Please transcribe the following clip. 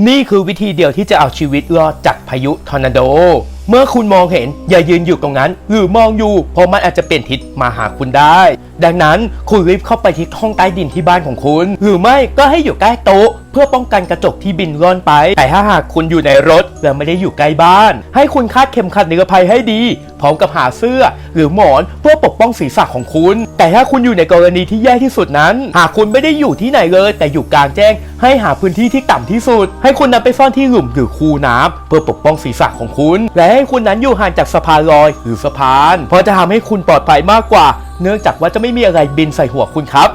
นี่คือวิธีเดียวที่จะเอาชีวิตรอดจากพายุทอร์นาโดเมื่อคุณมองเห็นอย่ายืนอยู่ตรงนั้นหรือมองอยู่เพราะมันอาจจะเปลี่ยนทิศมาหาคุณได้ดังนั้นคุณรีบเข้าไปที่ห้องใต้ดินที่บ้านของคุณหรือไม่ก็ให้อยู่ใกล้โต๊ะเพื่อป้องกันกระจกที่บินร่อนไปแต่ถ้าหากคุณอยู่ในรถและไม่ได้อยู่ใกล้บ้านให้คุณคาดเข็มขัดนิรภัยให้ดีพร้อมกับหาเสื้อหรือหมอนเพื่อปกป้องศีรษะของคุณแต่ถ้าคุณอยู่ในกรณีที่แย่ที่สุดนั้นหากคุณไม่ได้อยู่ที่ไหนเลยแต่อยู่กลางแจ้งให้หาพื้นที่ที่ต่ำที่สุดให้คุณนำไปซ่อนที่หลุมหรือคูน้ำเพื่อปกป้องศีรษะของคุณและให้คุณนั้นอยู่ห่างจากสะพานลอยหรือสะพานเพราะจะทำให้คุณปลอดภัยมากกว่าเนื่องจากว่าจะไม่มีอะไรบินใส่หัวคุณครับ